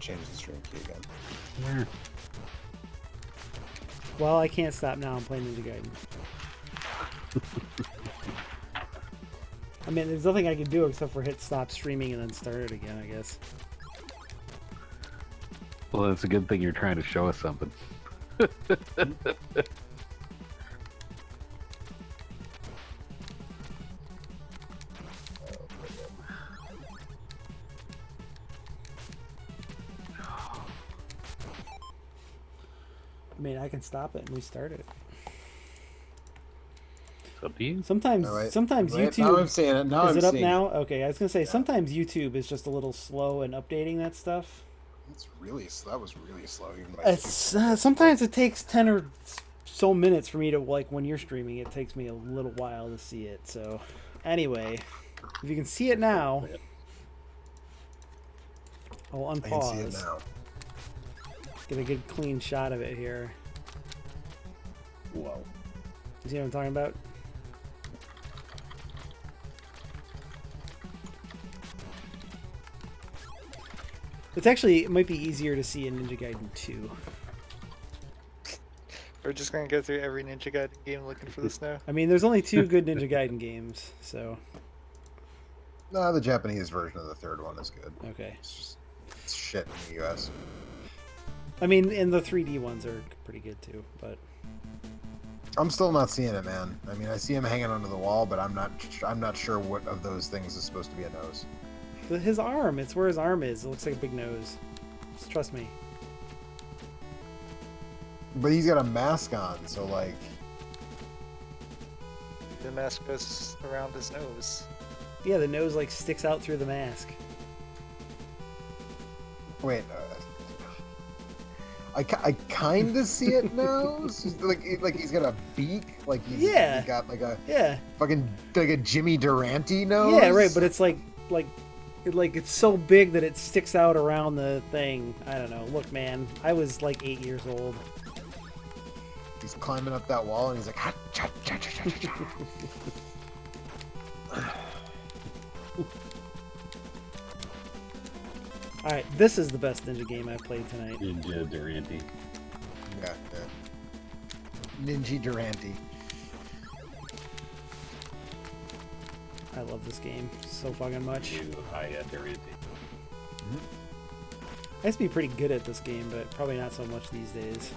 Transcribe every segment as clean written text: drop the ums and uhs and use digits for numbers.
change the stream key again. Yeah. Well, I can't stop now. I'm playing Ninja Gaiden. I mean, there's nothing I can do except for hit stop streaming and then start it again, I guess. Well, it's a good thing you're trying to show us something. I mean, I can stop it and restart it. It's up to you. Sometimes, sometimes YouTube. Now I'm seeing it. Now is I'm it up seeing now? it. Okay, I was gonna say sometimes YouTube is just a little slow in updating that stuff. It's really that was really slow. Even by It's sometimes it takes 10 or so minutes for me to like when you're streaming. It takes me a little while to see it. So, anyway, if you can see it now, I'll I can see unpause. it now. Get a good clean shot of it here. Whoa. You see what I'm talking about? It's actually, it might be easier to see in Ninja Gaiden 2. We're just gonna go through every Ninja Gaiden game looking for the snow. I mean, there's only 2 good Ninja Gaiden games, so... No, the Japanese version of the third one is good. Okay. It's shit in the US. I mean, and the 3D ones are pretty good too, but... I'm still not seeing it, man. I mean, I see him hanging onto the wall, but I'm not sure what of those things is supposed to be a nose. His arm, it's where his arm is. It looks like a big nose. Just trust me. But he's got a mask on, so like... The mask goes around his nose. Yeah, the nose like sticks out through the mask. Wait, I kind of see it now. like he's got a beak, like he's got like a fucking like a Jimmy Durante nose. Yeah, right. But it's like it's so big that it sticks out around the thing. I don't know. Look, man, I was like 8 years old. He's climbing up that wall and he's like, ha, cha, cha, cha, cha, cha. All right, this is the best Ninja game I've played tonight. Ninja Durante. Yeah. Ninja Durante. I love this game so fucking much. Durante. I used to be pretty good at this game, but probably not so much these days.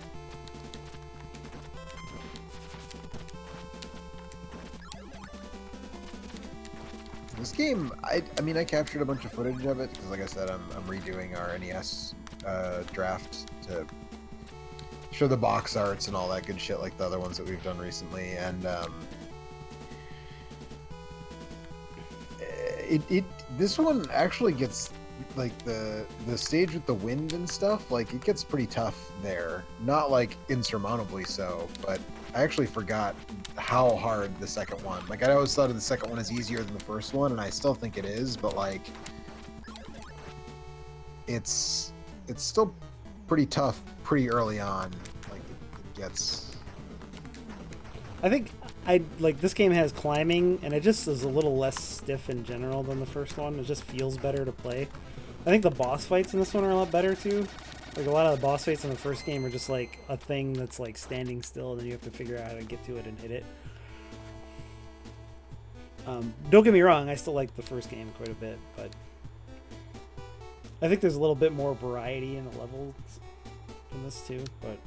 This game, I mean, I captured a bunch of footage of it because, like I said, I'm redoing our NES draft to show the box arts and all that good shit, like the other ones that we've done recently. And this one actually gets like the stage with the wind and stuff. Like it gets pretty tough there, not like insurmountably so, but I actually forgot how hard the second one. Like I always thought of the second one as easier than the first one, and I still think it is, but like it's still pretty tough pretty early on. Like it gets. I think this game has climbing, and it just is a little less stiff in general than the first one. It just feels better to play. I think the boss fights in this one are a lot better too. Like a lot of the boss fights in the first game are just like a thing that's like standing still, and then you have to figure out how to get to it and hit it. Don't get me wrong, I still like the first game quite a bit, but I think there's a little bit more variety in the levels in this too, but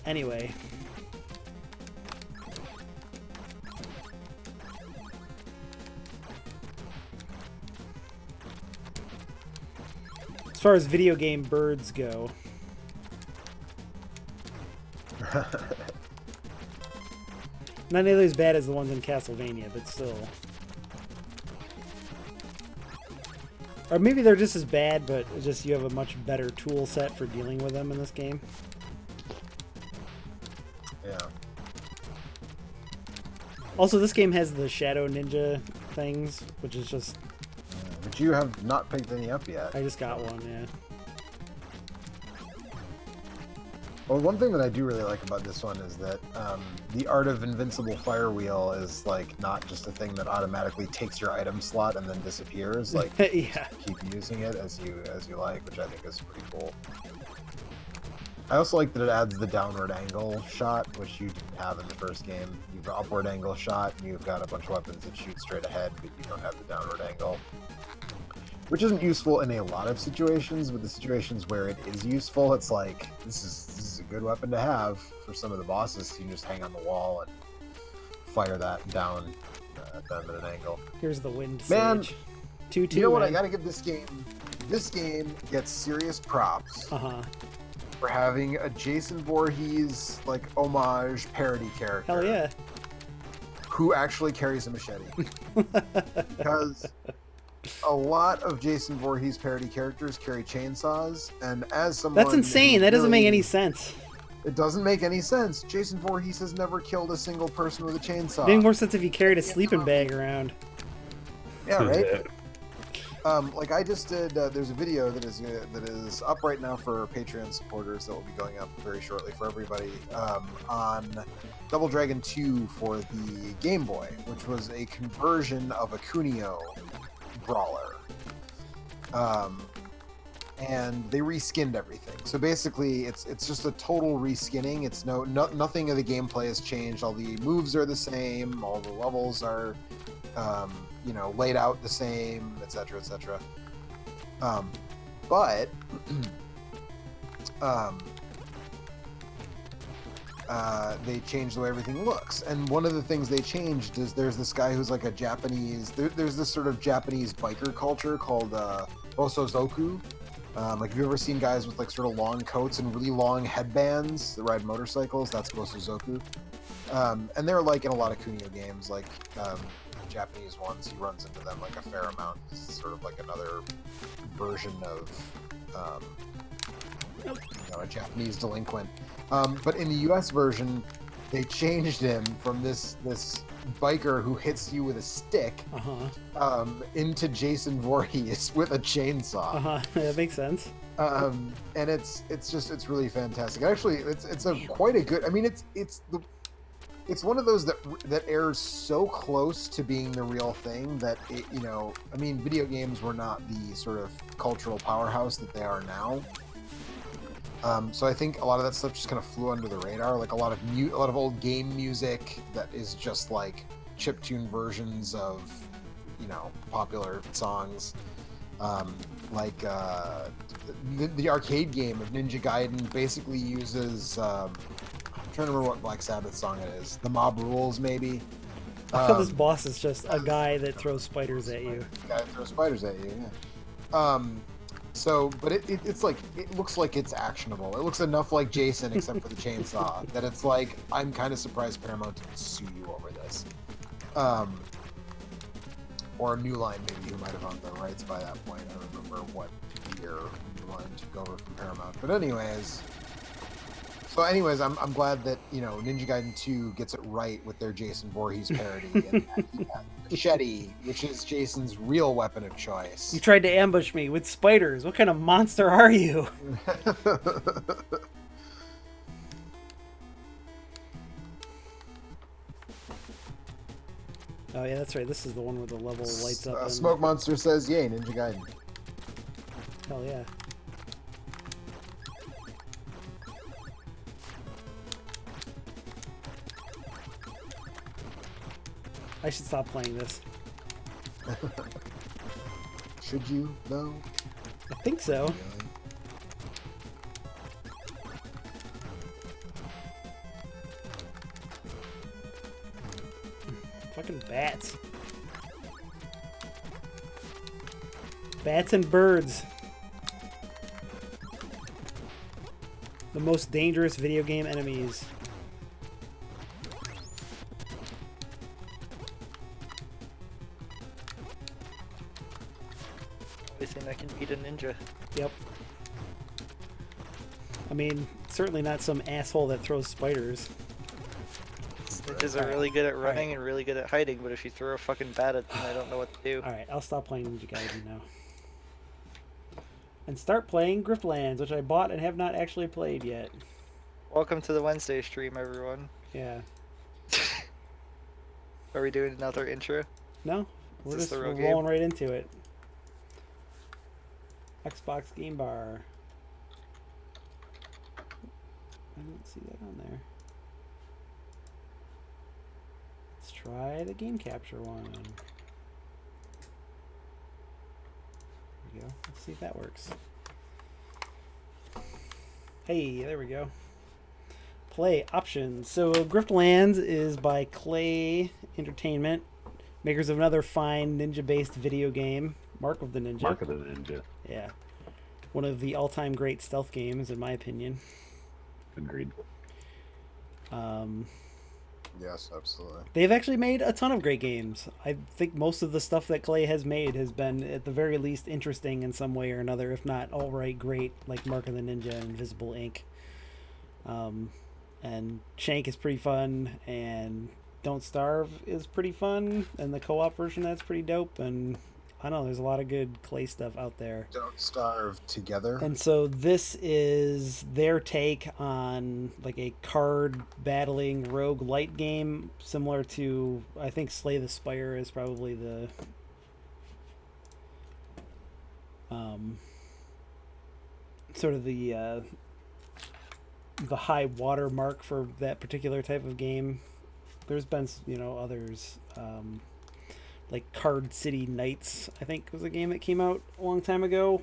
anyway. As far as video game birds go, not nearly as bad as the ones in Castlevania, but still. Or maybe they're just as bad, but it's just you have a much better tool set for dealing with them in this game. Yeah. Also, this game has the Shadow Ninja things, which is just... But you have not picked any up yet. I just got one, yeah. Well, one thing that I do really like about this one is that the art of invincible fire wheel is like not just a thing that automatically takes your item slot and then disappears. Like you Yeah. just keep using it as you like, which I think is pretty cool. I also like that it adds the downward angle shot, which you didn't have in the first game. You've got upward angle shot, and you've got a bunch of weapons that shoot straight ahead, but you don't have the downward angle. Which isn't useful in a lot of situations, but the situations where it is useful, it's like, this is a good weapon to have for some of the bosses. You can just hang on the wall and fire that down at an angle. Here's the wind Man, sage. 2-2. You know what? man. I gotta give this game. This game gets serious props Uh-huh. for having a Jason Voorhees like homage parody character. Hell yeah. Who actually carries a machete? Because a lot of Jason Voorhees parody characters carry chainsaws, and as someone That's insane. who That doesn't make really- any sense. It doesn't make any sense. Jason Voorhees has never killed a single person with a chainsaw. It'd make more sense if you carried a sleeping bag around. Yeah, right. Like I just did. There's a video that is up right now for Patreon supporters that will be going up very shortly for everybody on Double Dragon 2 for the Game Boy, which was a conversion of a Kunio brawler. And they reskinned everything. So basically, it's just a total reskinning. It's nothing of the gameplay has changed. All the moves are the same. All the levels are, laid out the same, etc., etc. But they changed the way everything looks. And one of the things they changed is there's this guy who's like a Japanese. There's this sort of Japanese biker culture called Osozoku. Like, have you ever seen guys with like sort of long coats and really long headbands that ride motorcycles? That's Osozoku. And they're like in a lot of Kunio games, like Japanese ones. He runs into them like a fair amount. It's sort of like another version of a Japanese delinquent. But in the US version, they changed him from this biker who hits you with a stick into Jason Voorhees with a chainsaw. That makes sense. And it's really fantastic. Actually, it's quite a good. I mean, it's one of those that airs so close to being the real thing that I mean, video games were not the sort of cultural powerhouse that they are now. So I think a lot of that stuff just kind of flew under the radar. Like a lot of old game music that is just like chiptune versions of popular songs. Like the arcade game of Ninja Gaiden basically uses. I'm trying to remember what Black Sabbath song it is. The Mob Rules, maybe. This boss is just a guy that throws spiders at you. Guy that throws spiders at you. Yeah. But it's like, it looks like it's actionable. It looks enough like Jason, except for the chainsaw, that it's like, I'm kind of surprised Paramount didn't sue you over this. Or New Line, maybe, who might have owned the rights by that point. I don't remember what year New Line took over from Paramount. But anyways, I'm glad that, Ninja Gaiden 2 gets it right with their Jason Voorhees parody. And that machete, which is Jason's real weapon of choice. You tried to ambush me with spiders. What kind of monster are you? Oh yeah, that's right. This is the one where the level lights up. Smoke Monster says, yay, Ninja Gaiden. Hell yeah. I should stop playing this. Should you, though? I think so. Fucking bats. Bats and birds. The most dangerous video game enemies. Everything that can beat a ninja. Yep. I mean, certainly not some asshole that throws spiders. Ninjas are really good at running and really good at hiding, but if you throw a fucking bat at them, I don't know what to do. Alright, I'll stop playing Ninja Gaiden now. And start playing Griftlands, which I bought and have not actually played yet. Welcome to the Wednesday stream, everyone. Yeah. Are we doing another intro? No, we're this just the real we're game? rolling right into it. Xbox Game Bar. I don't see that on there. Let's try the game capture one. There we go. Let's see if that works. Hey, there we go. Play options. So Griftlands is by Clay Entertainment, makers of another fine ninja-based video game, Mark of the Ninja. Mark of the Ninja. Yeah. One of the all-time great stealth games, in my opinion. Agreed. Yes, absolutely. They've actually made a ton of great games. I think most of the stuff that Clay has made has been, at the very least, interesting in some way or another, if not outright great, like Mark of the Ninja and Invisible Ink. And Shank is pretty fun, and Don't Starve is pretty fun, and the co-op version that's pretty dope, and I don't know, there's a lot of good Clay stuff out there. Don't Starve together. And so this is their take on like a card battling roguelike game, similar to, I think Slay the Spire is probably the sort of the high water mark for that particular type of game. There's been, you know, others, like Card City Nights, I think was a game that came out a long time ago.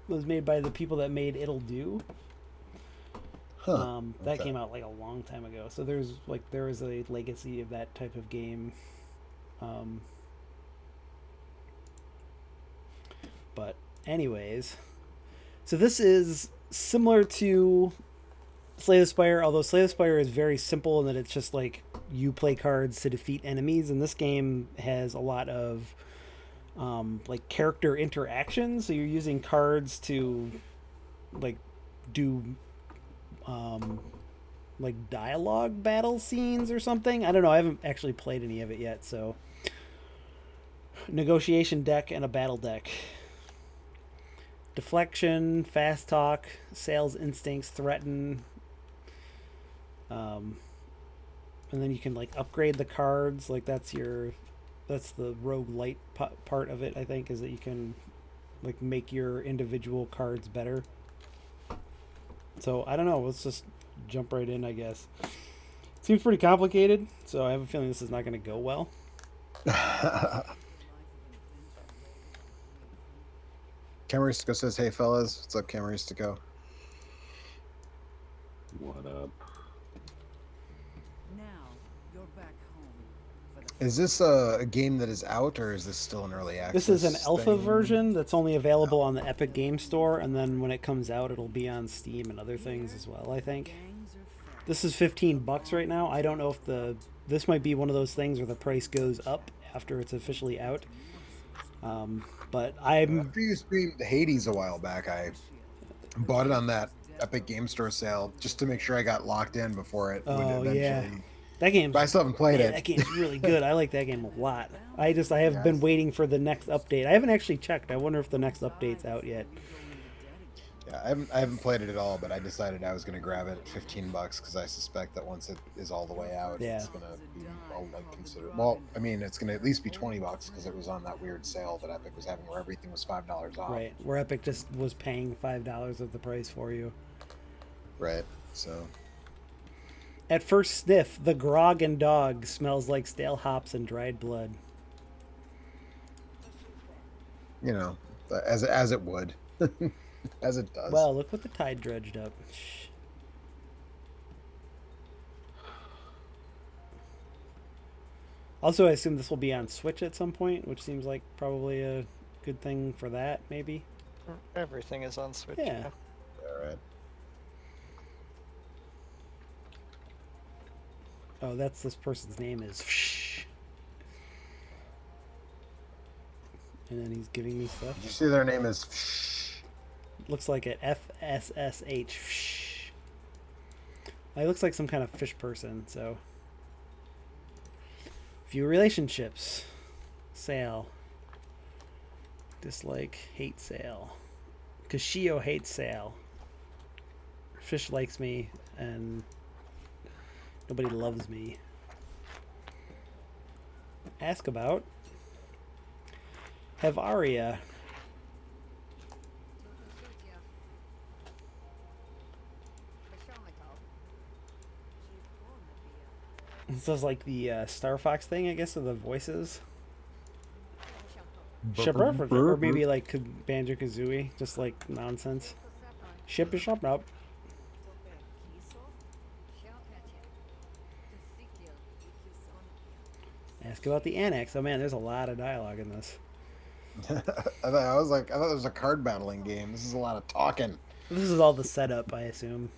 It was made by the people that made It'll Do. Huh. That Okay. came out like a long time ago. So there is a legacy of that type of game. But anyways, so this is similar to Slay the Spire, although Slay the Spire is very simple in that it's just like you play cards to defeat enemies, and this game has a lot of like character interaction. So you're using cards to like do like dialogue battle scenes or something. I don't know. I haven't actually played any of it yet. So negotiation deck and a battle deck. Deflection, fast talk, sales instincts, threaten. And then you can like upgrade the cards. Like that's the roguelite part of it, I think, is that you can like make your individual cards better. So I don't know. Let's just jump right in, I guess. Seems pretty complicated, so I have a feeling this is not going to go well. Camaristico says, "Hey fellas, what's up, Camaristico?" What up? Now you're back home for the Is this a game that is out, or is this still an early access? This is an alpha thing? version that's only available on the Epic Game Store, and then when it comes out, it'll be on Steam and other things as well, I think. gangs are fed. This is $15 right now. I don't know if this might be one of those things where the price goes up after it's officially out. But I'm After you streamed Hades a while back, I bought it on that Epic Game Store sale just to make sure I got locked in before it would Oh, eventually. yeah. That game's But I still haven't played man, it. that game's really good. I like that game a lot. I have been waiting for the next update. I haven't actually checked. I wonder if the next update's out yet. Yeah, I haven't played it at all, but I decided I was going to grab it at $15 because I suspect that once it is all the way out, Yeah. it's going to be all like considered. Well, I mean, it's going to at least be $20 because it was on that weird sale that Epic was having where everything was $5 off. Right, where Epic just was paying $5 of the price for you. Right. So At first sniff, the grog and dog smells like stale hops and dried blood. you know, as it would, as it does. Well, look what the tide dredged up. Shh. Also, I assume this will be on Switch at some point, which seems like probably a good thing for that, maybe. Everything is on Switch. Yeah. all right. Oh, that's this person's name is Fsh. And then he's giving me Did you stuff. see their name is? Looks like an FSSH. Fsh. He looks like some kind of fish person, so. Few relationships. Sale. Dislike, hate Sale. Kashio hates Sale. Fish likes me, and nobody loves me. Ask about Havaria. This is like the Star Fox thing, I guess, of the voices. Or maybe like Banjo Kazooie, just like nonsense. Ship is shop up. Ask about the annex. Oh man, there's a lot of dialogue in this. I thought it was a card battling game. This is a lot of talking. This is all the setup, I assume.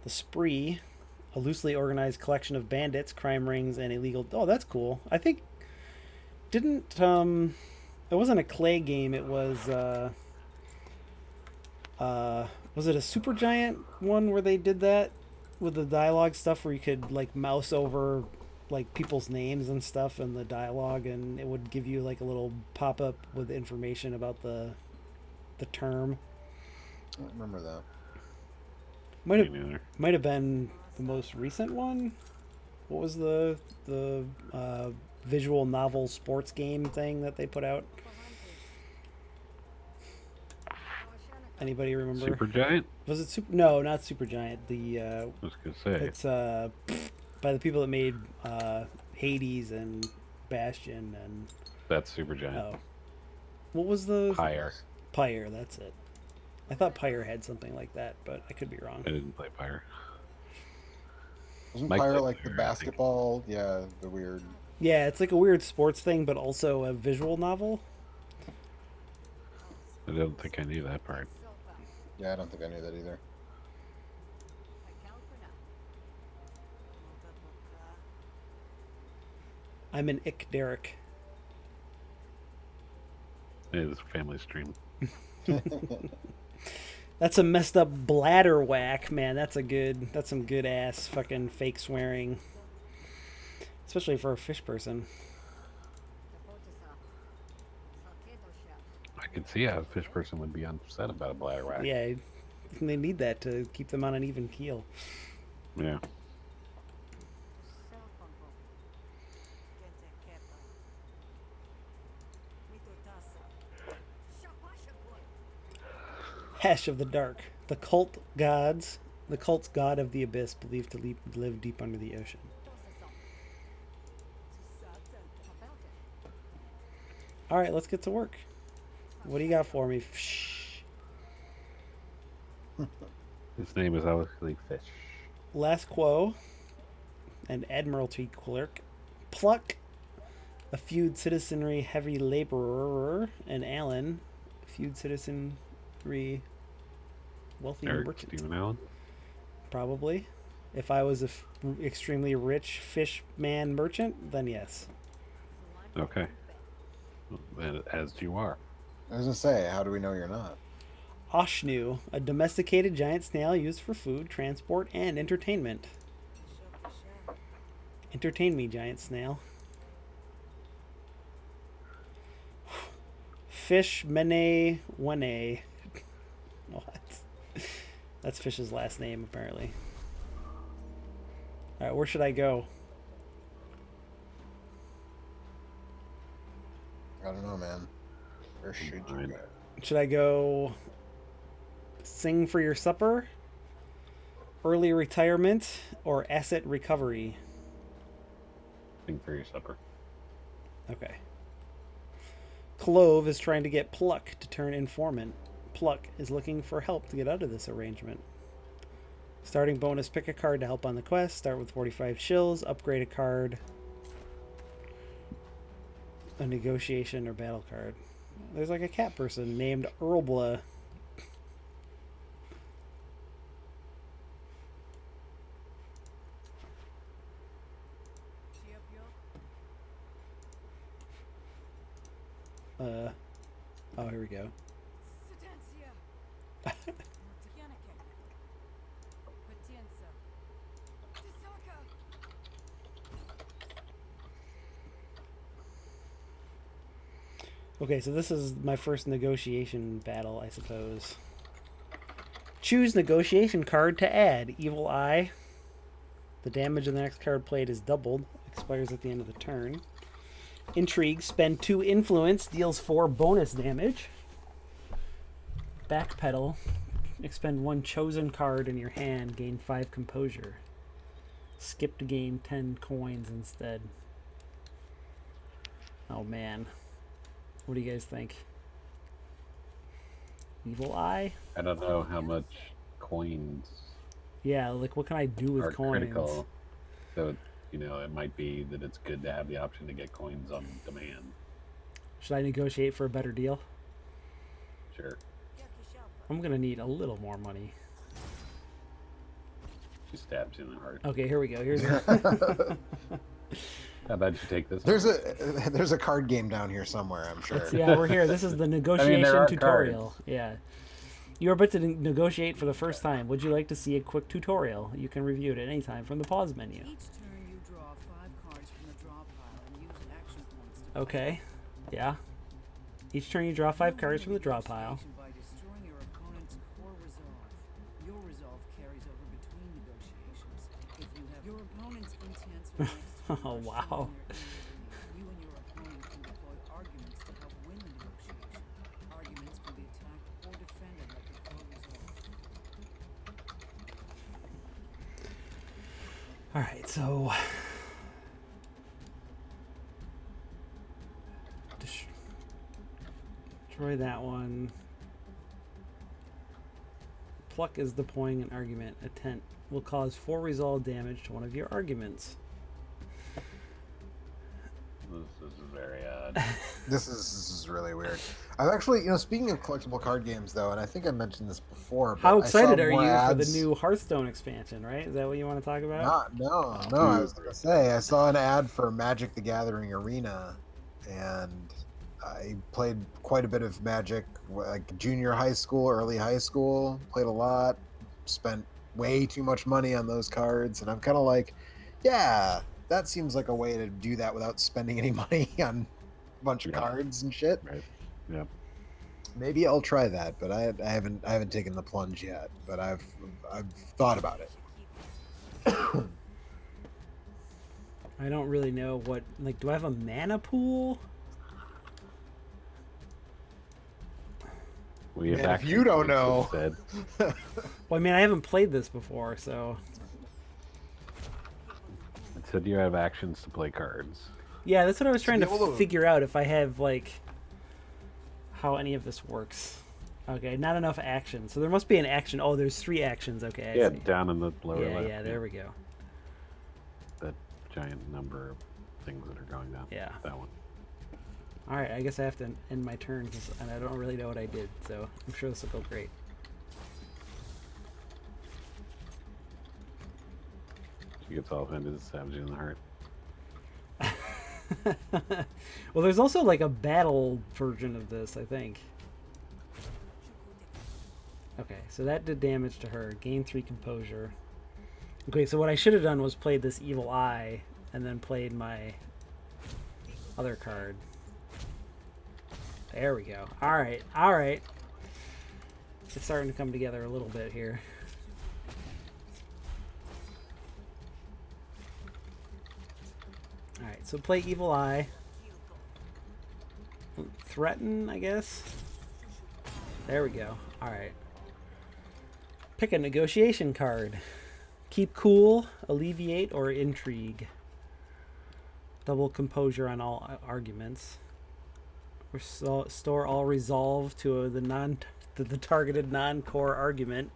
The Spree, a loosely organized collection of bandits, crime rings, and illegal. Oh, that's cool. I think didn't it wasn't a Clay game. It was it a Supergiant one where they did that with the dialogue stuff where you could like mouse over like people's names and stuff and the dialogue, and it would give you like a little pop up with information about the term. I don't remember that. Might have been the most recent one. What was the visual novel sports game thing that they put out? Anybody remember? Supergiant? Was it super? No, not Supergiant. The I was gonna say it's by the people that made Hades and Bastion and. that's Supergiant. Oh, what was the Pyre. Pyre? That's it. I thought Pyre had something like that, but I could be wrong. I didn't play Pyre. Wasn't Mike Pyre played like the Pyre, I think. basketball? Yeah, the weird. Yeah, it's like a weird sports thing, but also a visual novel. I don't think I knew that part. Yeah, I don't think I knew that either. I'm an Ick Derek. It is a family stream. That's a messed up bladder whack, man. That's some good ass fucking fake swearing. Especially for a fish person. I can see how a fish person would be upset about a bladder whack. Yeah, they need that to keep them on an even keel. Yeah. Hesh of the Dark. The cult's god of the abyss, believed to live deep under the ocean. Alright, let's get to work. What do you got for me? His name is obviously Fish. Lasquo, an admiralty clerk. Pluck, a feud citizenry heavy laborer. And Allen, feud citizenry wealthy Eric merchant. Stephen Allen. Probably. If I was a extremely rich fish man merchant, then yes. Okay. As you are. I was gonna say, how do we know you're not? Oshnu, a domesticated giant snail used for food, transport, and entertainment. Entertain me, giant snail. Fish Mene Wane. What? That's Fish's last name, apparently. Alright, where should I go? I don't know, man. Where should you Fine. go? Should I go sing for your supper, early retirement, or asset recovery? Sing for your supper. Okay. Clove is trying to get Pluck to turn informant. Pluck is looking for help to get out of this arrangement. Starting bonus, pick a card to help on the quest. Start with 45 shills. Upgrade a card. A negotiation or battle card. There's like a cat person named Earlbla. Oh, here we go. Okay, so this is my first negotiation battle, I suppose. Choose negotiation card to add. Evil Eye. The damage of the next card played is doubled. Expires at the end of the turn. Intrigue. Spend 2 influence. Deals 4 bonus damage. Backpedal. Expend 1 chosen card in your hand. Gain 5 composure. Skip to gain 10 coins instead. Oh man. What do you guys think? Evil Eye? I don't know how much coins Yeah, like what can I do with are coins? critical. So, it might be that it's good to have the option to get coins on demand. Should I negotiate for a better deal? Sure. I'm gonna need a little more money. She stabs you in the heart. Okay, here we go. Here's How about you take this? There's a card game down here somewhere, I'm sure. yeah, we're here. This is the negotiation there are tutorial. cards. Yeah. You are about to negotiate for the first time. Would you like to see a quick tutorial? You can review it at any time from the pause menu. Each turn you draw 5 cards from the draw pile and use action points to Okay. Yeah. Each turn you draw 5 cards from the draw pile. by destroying your opponent's core resolve. Your resolve carries over between negotiations. If you have your opponent's intents for the next Oh, wow. you and your opponent can deploy arguments to help win the negotiation. Arguments can be attacked or defended like a core resolve. Alright, so... Destroy that one. Pluck is deploying an argument. Attempt will cause 4 resolve damage to one of your arguments. This is very odd. This is really weird. I've actually, speaking of collectible card games, though, and I think I mentioned this before. But How I saw excited are you more for the ads- new Hearthstone expansion, right? Is that what you want to talk about? No. I was gonna say I saw an ad for Magic: The Gathering Arena, and I played quite a bit of Magic, like junior high school, early high school. Played a lot, spent way too much money on those cards, and I'm kind of like, yeah, that seems like a way to do that without spending any money on a bunch of cards and shit. Right. Yep. Maybe I'll try that, but I haven't taken the plunge yet. But I've thought about it. I don't really know what, like, do I have a mana pool? We have And if action you don't points know- instead. Well, I mean, I haven't played this before, so... It said you have actions to play cards. Yeah, that's what I was trying be to able to- figure out, if I have, like, how any of this works. Okay, not enough action. So there must be an action. Oh, there's 3 actions. Okay, I Yeah, see. down in the lower Yeah, left. yeah, there we go. That giant number of things that are going down. Yeah. That one. All right, I guess I have to end my turn, and I don't really know what I did, so I'm sure this will go great. She gets all offended, stabs you in the heart. Well, there's also like a battle version of this, I think. Okay, so that did damage to her. Gain 3 composure. Okay, so what I should have done was played this Evil Eye, and then played my other card. There we go. Alright, alright. It's starting to come together a little bit here. Alright, so play Evil Eye. Threaten, I guess? There we go. Alright. Pick a negotiation card. Keep cool, alleviate, or intrigue. Double composure on all arguments. Restore all resolve to the targeted non-core argument.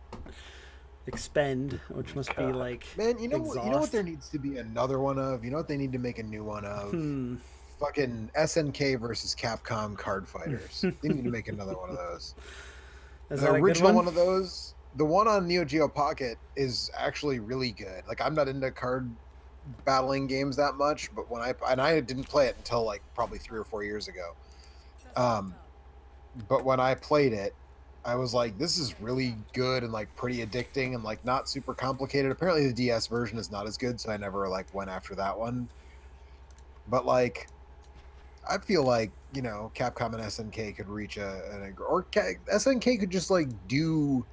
Expend, which must be like Man, you know what exhaust. there needs to be another one of? You know what they need to make a new one of? Hmm. Fucking SNK versus Capcom card fighters. They need to make another one of those. Is The that a good original one? one of those, the one on Neo Geo Pocket is actually really good. Like, I'm not into card battling games that much, but I didn't play it until like probably 3 or 4 years ago. But when I played it, I was like, this is really good and like pretty addicting and like not super complicated. Apparently the DS version is not as good, so I never like went after that one. But like, I feel like, Capcom and SNK could reach SNK could just like do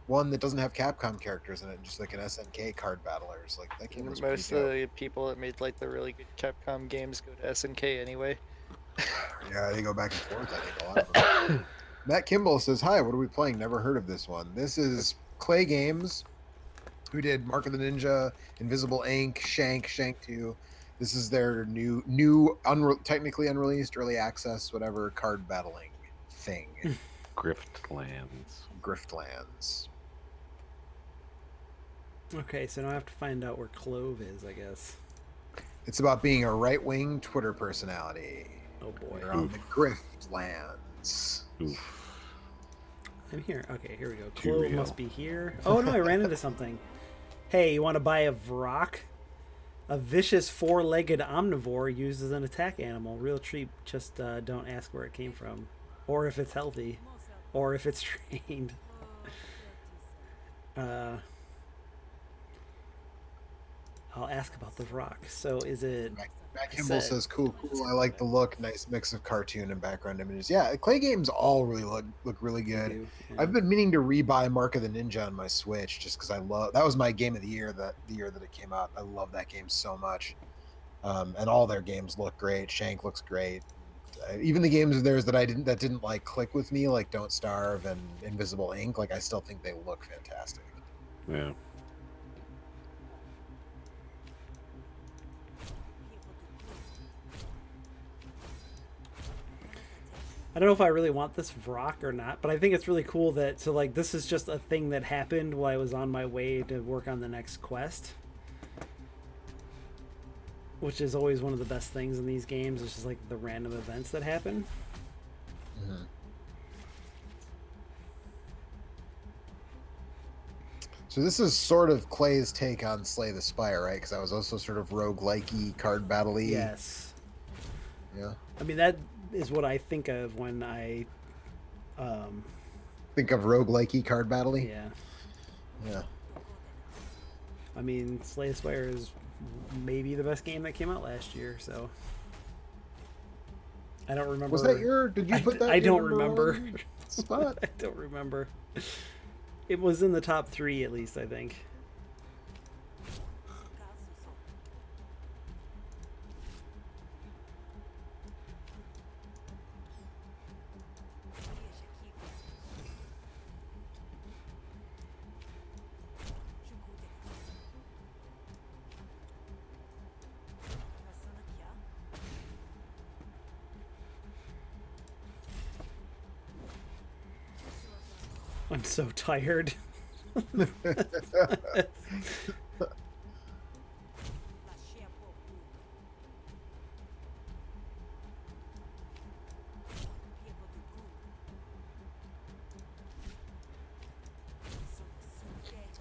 one that doesn't have Capcom characters in it, just like an SNK card battlers. Like that game was pretty Most of dope. the people that made like the really good Capcom games go to SNK anyway. Yeah, they go back and forth. I think a lot of them. Matt Kimball says, "Hi, what are we playing? Never heard of this one. This is Clay Games, who did Mark of the Ninja, Invisible Ink, Shank 2. This is their technically unreleased, early access, whatever card battling thing, Griftlands. Griftlands. Okay, so now I have to find out where Clove is, I guess. It's about being a right-wing Twitter personality. Oh boy. You're on the Griftlands. Oof. I'm here. Okay, here we go. Too Clove real. must be here. Oh no, I ran into something. Hey, you want to buy a Vrock? A vicious four-legged omnivore used as an attack animal. Real cheap. Just don't ask where it came from, or if it's healthy, or if it's trained. I'll ask about the Vrock. So is it? Matt Kimball says, cool. I like the look. Nice mix of cartoon and background images. Yeah, Clay games all really look really good. Yeah. I've been meaning to rebuy Mark of the Ninja on my Switch just because that was my game of the year the year that it came out. I love that game so much. And all their games look great. Shank looks great. Even the games of theirs that didn't like click with me, like Don't Starve and Invisible Ink, like I still think they look fantastic. Yeah. I don't know if I really want this Vrock or not, but I think it's really cool that this is just a thing that happened while I was on my way to work on the next quest, which is always one of the best things in these games. It's just like the random events that happen. Mm-hmm. So this is sort of Clay's take on Slay the Spire, right? Because that was also sort of roguelike-y, card battle-y. Yes. Yeah. I mean, that is what I think of when I think of roguelike-y, card battle-y. Yeah. Yeah. I mean, Slay the Spire is maybe the best game that came out last year, so I don't remember. Was that did you put that I in don't your remember. number one spot? I don't remember. It was in the top 3 at least, I think. I'm so tired. I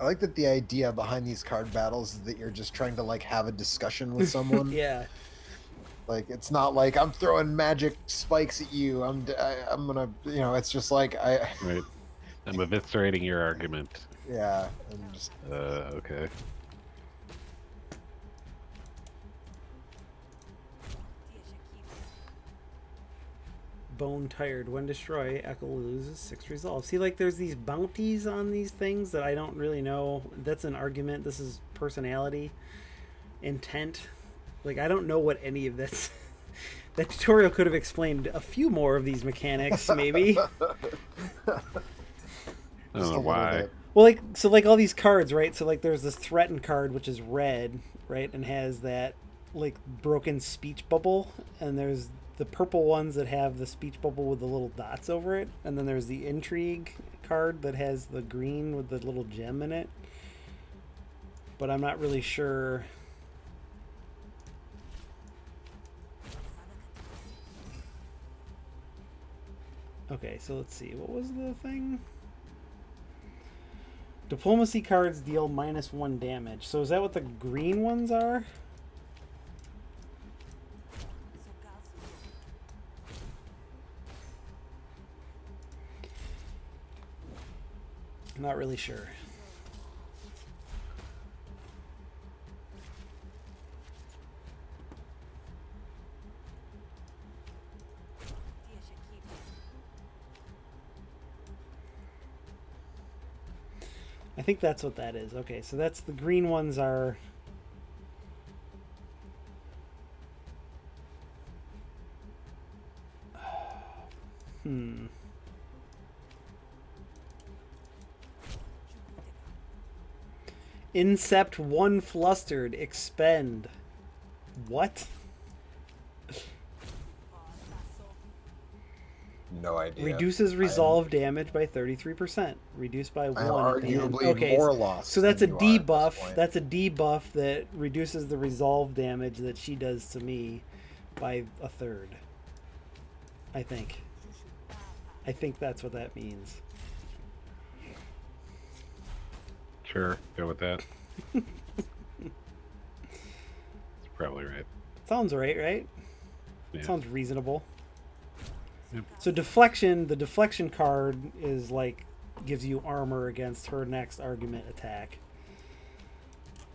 like that the idea behind these card battles is that you're just trying to like have a discussion with someone. Yeah. Like it's not like I'm throwing magic spikes at you. I'm gonna, it's just like Right. I'm eviscerating your argument. yeah. I'm just Okay. Bone tired. When destroy, Echo loses 6 resolve. See, like, there's these bounties on these things that I don't really know. That's an argument. This is personality, intent. Like, I don't know what any of this. That tutorial could have explained a few more of these mechanics, maybe. I don't know why. Well, like all these cards, right? So, like, there's this threaten card, which is red, right? And has that, like, broken speech bubble. And there's the purple ones that have the speech bubble with the little dots over it. And then there's the intrigue card that has the green with the little gem in it. But I'm not really sure. Okay, so let's see. What was the thing? Diplomacy cards deal -1 damage. So is that what the green ones are? I'm not really sure. think that's what that is. Okay, so that's the green ones are. Incept 1 flustered. Expend. What? No idea. Reduces resolve damage by 33%. Reduced by 1 I am at the end. arguably Okay, more lost. so that's a than you are at this debuff. point. That's a debuff that reduces the resolve damage that she does to me by a third. I think. I think that's what that means. Sure, go with that. It's probably right. Sounds right? Yeah. Sounds reasonable. Yep. So deflection, the deflection card is like gives you armor against her next argument attack.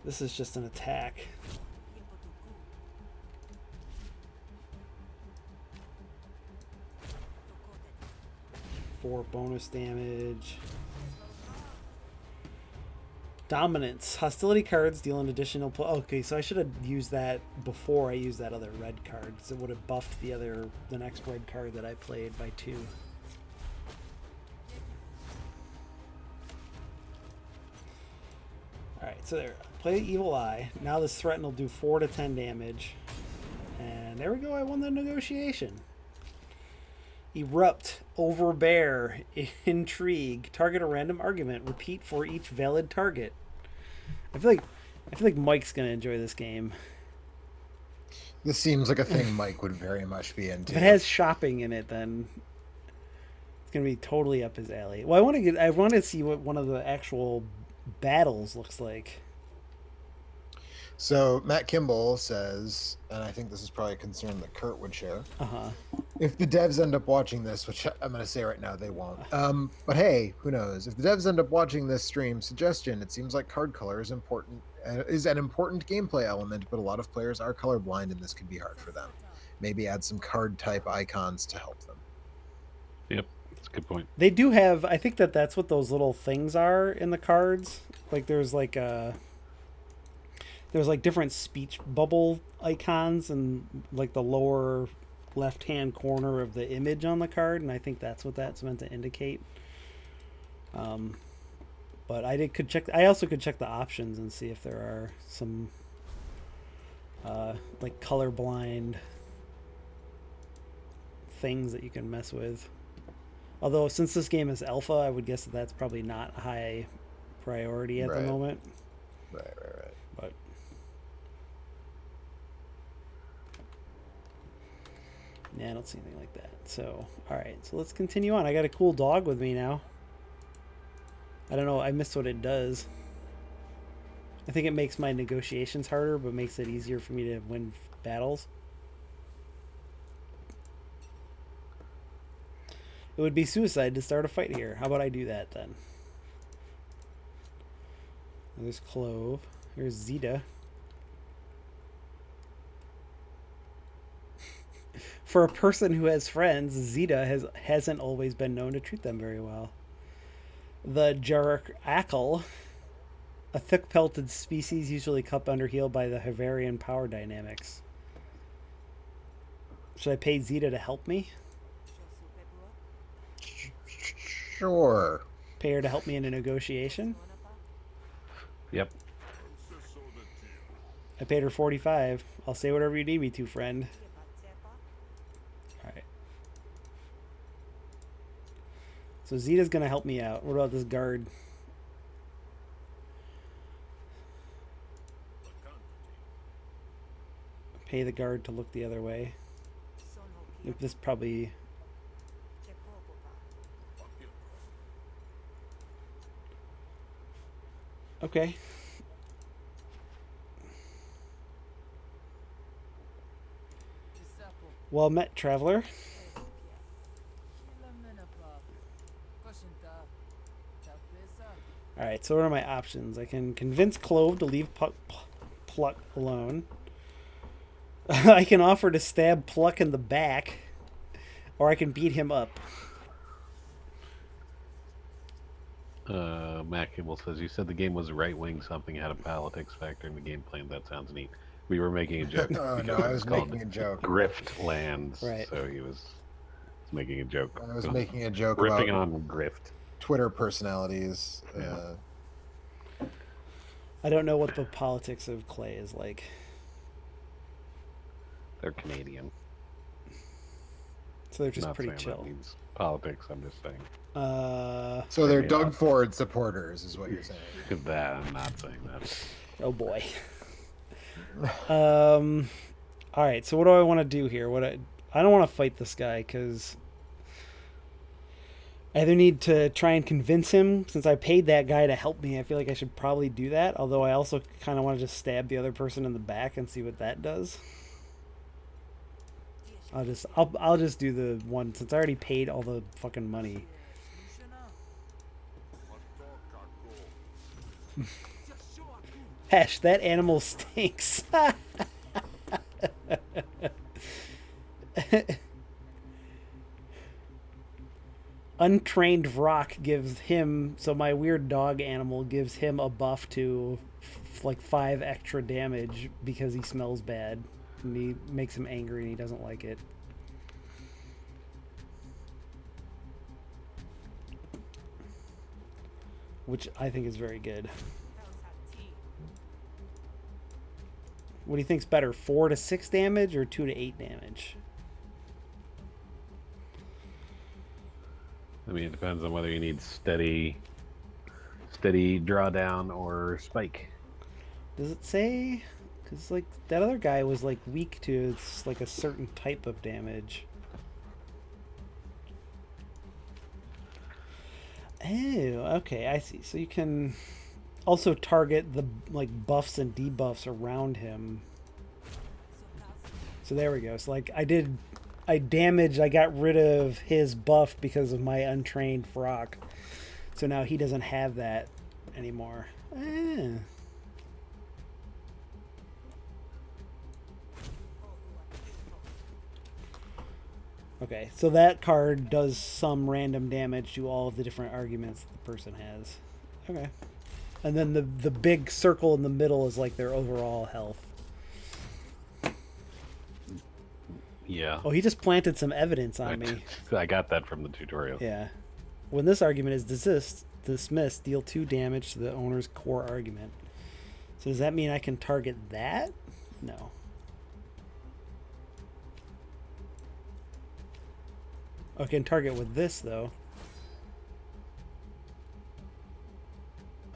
This is just an attack. For bonus damage. Dominance. Hostility cards deal an additional... Okay, so I should have used that before I used that other red card, because it would have buffed the next red card that I played by 2. Alright, so there. Play the Evil Eye. Now this threaten will do 4 to 10 damage. And there we go, I won the negotiation. Erupt, overbear, intrigue, target a random argument, repeat for each valid target. I feel like Mike's gonna enjoy this game. This seems like a thing Mike would very much be into. If it has shopping in it, then it's gonna be totally up his alley. Well, I want to see what one of the actual battles looks like. So Matt Kimball says, and I think this is probably a concern that Kurt would share. If the devs end up watching this, which I'm going to say right now they won't. But hey, who knows? If the devs end up watching this stream, suggestion: it seems like card color is important, is an important gameplay element, but a lot of players are colorblind, and this could be hard for them. Maybe add some card type icons to help them. Yep, that's a good point. They do have. I think that's what those little things are in the cards. Like there's like different speech bubble icons in like the lower left-hand corner of the image on the card, and I think that's what that's meant to indicate. But I also could check the options and see if there are some like colorblind things that you can mess with. Although since this game is alpha, I would guess that's probably not high priority at the moment. Right. But yeah, I don't see anything like that. So, alright, so let's continue on. I got a cool dog with me now. I don't know, I missed what it does. I think it makes my negotiations harder, but makes it easier for me to win battles. It would be suicide to start a fight here. How about I do that then? There's Clove. Here's Zeta. For a person who has friends, Zeta hasn't always been known to treat them very well. The Jarackle, a thick-pelted species usually cupped under heel by the Havarian power dynamics. Should I pay Zeta to help me? Sure. Pay her to help me in a negotiation? Yep. I paid her 45. I'll say whatever you need me to, friend. Alright. So Zeta's gonna help me out. What about this guard? Pay the guard to look the other way. If this probably... Okay. Well met, traveler. Alright, so what are my options? I can convince Clove to leave Pluck alone. I can offer to stab Pluck in the back. Or I can beat him up. Matt Kimball says, "You said the game was right wing. Something had a politics factor in the game plan. That sounds neat." We were making a joke Oh no, because I it was called making a joke. Griftlands. Right. So he was making a joke. I was making a joke riffing about on Grift. Twitter personalities. Yeah. I don't know what the politics of Clay is like. They're Canadian. So they're just Not pretty saying chill. That means politics. I'm just saying. So they're Yeah. Doug Ford supporters, is what you're saying. That I'm not saying that. Oh boy. All right. So what do I want to do here? I don't want to fight this guy because I either need to try and convince him. Since I paid that guy to help me, I feel like I should probably do that. Although I also kind of want to just stab the other person in the back and see what that does. I'll just do the one since I already paid all the fucking money. Hesh, that animal stinks. Untrained rock gives him, so my weird dog animal gives him a buff to like 5 extra damage because he smells bad. And he makes him angry and he doesn't like it. Which I think is very good. What do you think's better, 4 to 6 damage or 2 to 8 damage? I mean, it depends on whether you need steady drawdown or spike. Does it say? Because like that other guy was like weak to like a certain type of damage. Oh, okay, I see. So you can also target the like buffs and debuffs around him. So there we go. So like I got rid of his buff because of my untrained Frog. So now he doesn't have that anymore. Okay, so that card does some random damage to all of the different arguments that the person has. Okay. And then the big circle in the middle is like their overall health. Yeah. Oh, he just planted some evidence on me. I got that from the tutorial. Yeah. When this argument is dismissed, deal 2 damage to the owner's core argument. So does that mean I can target that? No. I can target with this, though.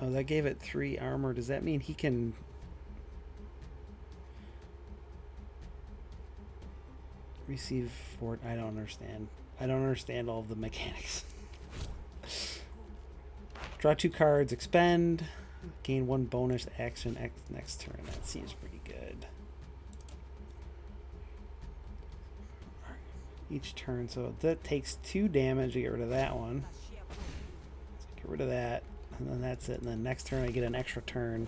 Oh, that gave it 3 armor. Does that mean he can... receive 4... I don't understand. I don't understand all of the mechanics. Draw 2 cards, expend, gain 1 bonus action next turn. That seems pretty good. Each turn, so that takes 2 damage to get rid of that one. So get rid of that, and then that's it. And then next turn I get an extra turn.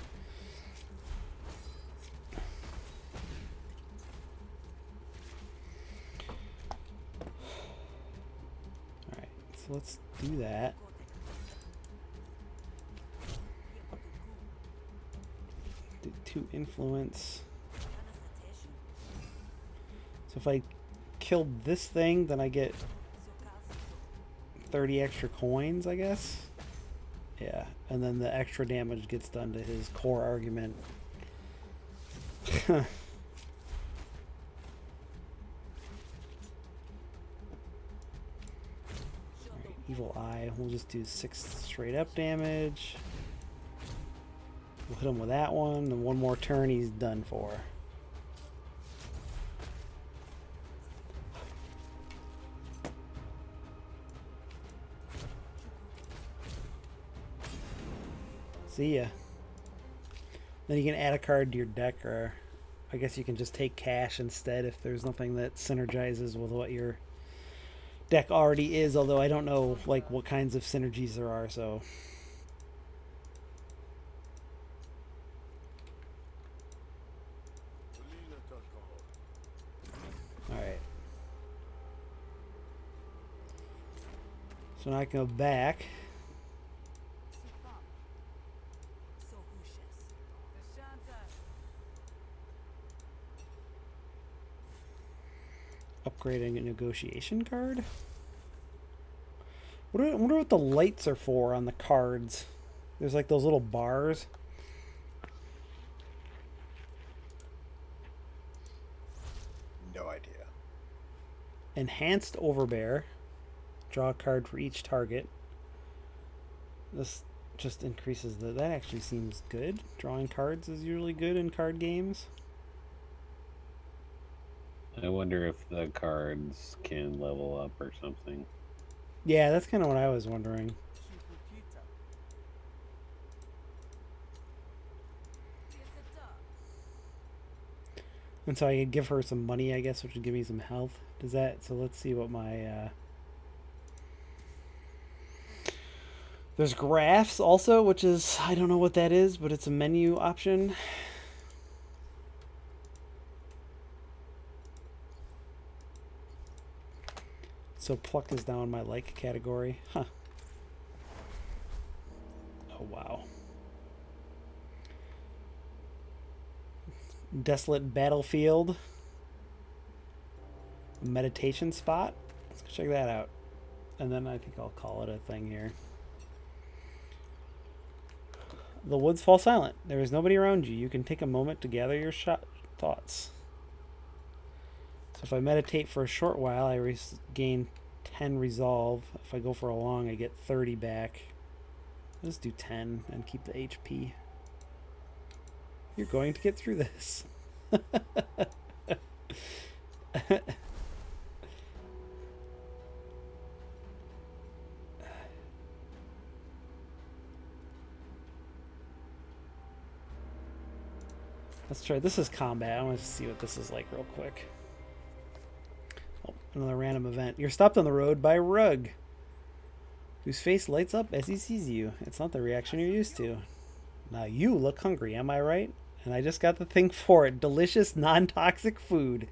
Alright, so let's do that. Do 2 influence. So if I killed this thing, then I get 30 extra coins, I guess. Yeah, and then the extra damage gets done to his core argument. Right, Evil Eye, we'll just do 6 straight up damage. We'll hit him with that one, and 1 more turn he's done for. See ya. Then you can add a card to your deck, or I guess you can just take cash instead if there's nothing that synergizes with what your deck already is, although I don't know like what kinds of synergies there are, so alright. So now I can go back. upgrading a negotiation card. I wonder what the lights are for on the cards. There's like those little bars. No idea. Enhanced Overbear. Draw a card for each target. This just increases the... That actually seems good. Drawing cards is usually good in card games. I wonder if the cards can level up or something. Yeah, that's kind of what I was wondering. And so I could give her some money, I guess, which would give me some health. Does that... So let's see what my... There's graphs also, which is... I don't know what that is, but it's a menu option. So pluck is down my like category. Huh. Oh, wow. Desolate Battlefield. Meditation spot. Let's go check that out. And then I think I'll call it a thing here. The woods fall silent. There is nobody around you. You can take a moment to gather your thoughts. So if I meditate for a short while, I gain 10 resolve. If I go for a long, I get 30 back. Let's do 10 and keep the HP. You're going to get through this. Let's try. This is combat. I want to see what this is like real quick. Oh, another random event. You're stopped on the road by Rug, whose face lights up as he sees you. It's not the reaction you're used to. Now you look hungry, am I right? And I just got the thing for it. Delicious, non-toxic food.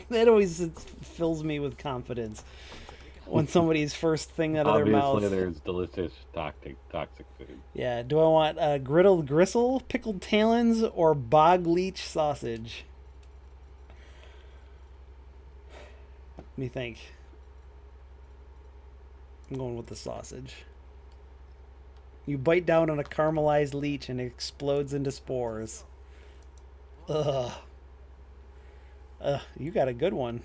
That always fills me with confidence. When somebody's first thing out of their mouth. Obviously, there's delicious toxic food. Yeah. Do I want griddled gristle, pickled talons, or bog leech sausage? What do you think? I'm going with the sausage. You bite down on a caramelized leech and it explodes into spores. Ugh. You got a good one.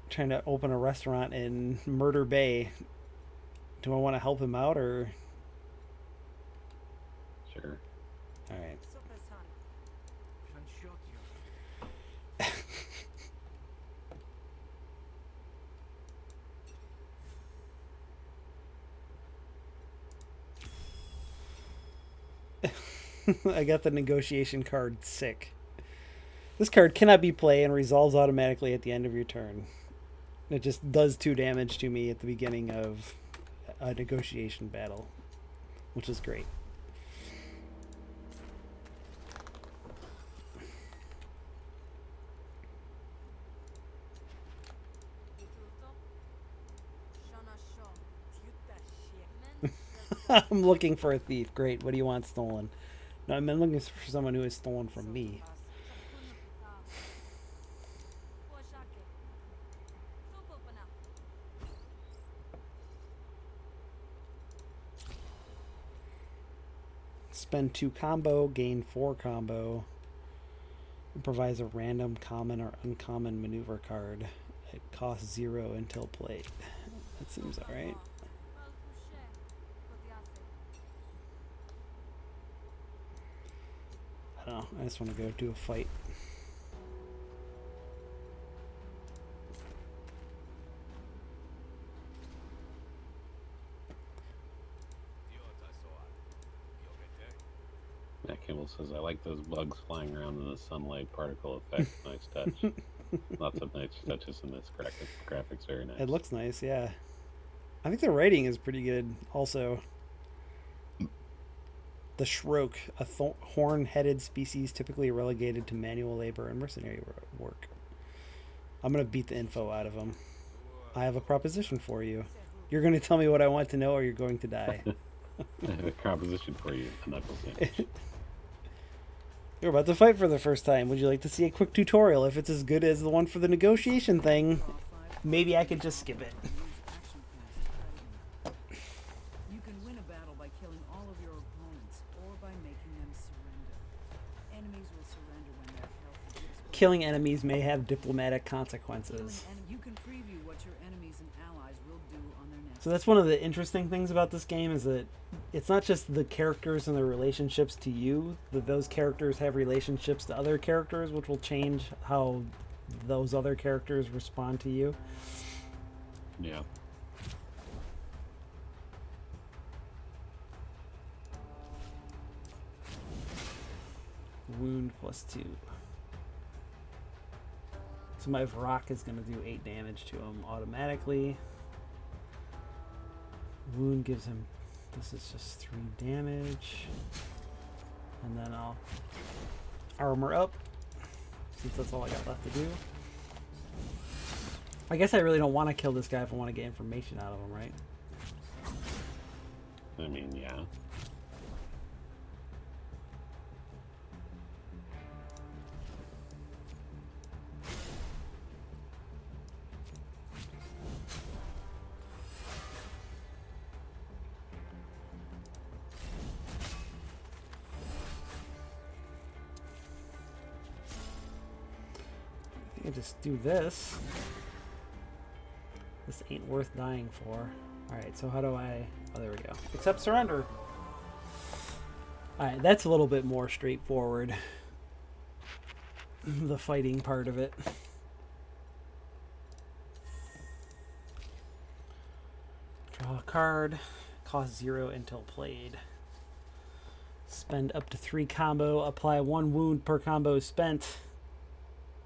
Trying to open a restaurant in Murder Bay. Do I want to help him out or? Sure. All right. I got the negotiation card sick. This card cannot be played and resolves automatically at the end of your turn. It just does 2 damage to me at the beginning of a negotiation battle, which is great. I'm looking for a thief. Great. What do you want stolen? No, I'm looking for someone who has stolen from me. Spend 2 combo, gain 4 combo. It provides a random common or uncommon maneuver card. It costs 0 until played. That seems alright. I don't know. I just want to go do a fight. Yeah, Kimball says, I like those bugs flying around in the sunlight particle effect. Nice touch. Lots of nice touches in this graphics. Very nice. It looks nice, yeah. I think the writing is pretty good also. The Shroak, a horn-headed species typically relegated to manual labor and mercenary work. I'm going to beat the info out of him. I have a proposition for you. You're going to tell me what I want to know or you're going to die. I have a composition for you, a knuckle sandwich. You're about to fight for the first time. Would you like to see a quick tutorial? If it's as good as the one for the negotiation thing, maybe I could just skip it. Use action points to fight them. You can win a battle by killing all of your opponents or by making them surrender. Enemies will surrender when their health dips. Killing enemies may have diplomatic consequences. You can preview what your enemies and allies will do on their next. So that's one of the interesting things about this game is that it's not just the characters and their relationships to you, that those characters have relationships to other characters, which will change how those other characters respond to you. Yeah. Wound +2. So my Vrock is going to do 8 damage to him automatically. Wound gives him, this is just 3 damage. And then I'll armor up, since that's all I got left to do. I guess I really don't want to kill this guy if I want to get information out of him, right? I mean, yeah. I think I just do this. This ain't worth dying for. Alright, so how do I... Oh, there we go. Accept surrender. Alright, that's a little bit more straightforward. The fighting part of it. Draw a card. Cost 0 until played. Spend up to 3 combo. Apply 1 wound per combo spent.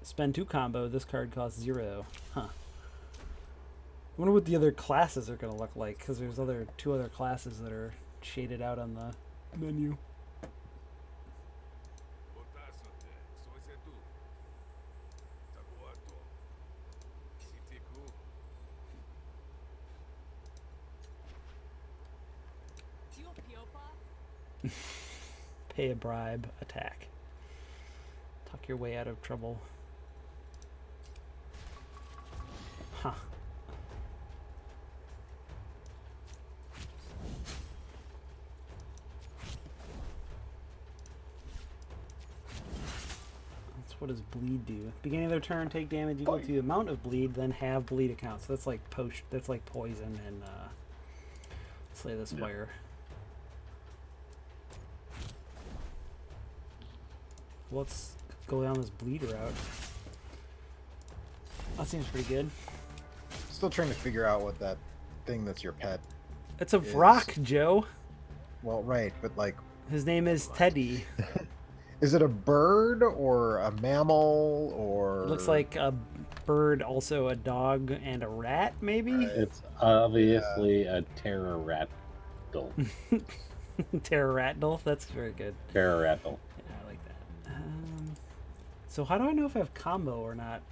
Spend 2 combo. This card costs 0. Huh. I wonder what the other classes are going to look like, because there's 2 other classes that are shaded out on the menu. Pay a bribe, attack. Talk your way out of trouble. Huh. What does bleed do? Beginning of their turn, take damage equal to the amount of bleed, then have bleed account. So that's like that's like poison and Slay the Spire. Let's go down this bleed route. That seems pretty good. Still trying to figure out what that thing that's your pet. It's a Vrock, Joe. Well, right, but like, his name is Teddy. is it a bird or a mammal or? It looks like a bird, also a dog, and a rat, maybe? It's obviously a pterodactyl. Pterodactyl? That's very good. Pterodactyl. Yeah, I like that. So how do I know if I have combo or not?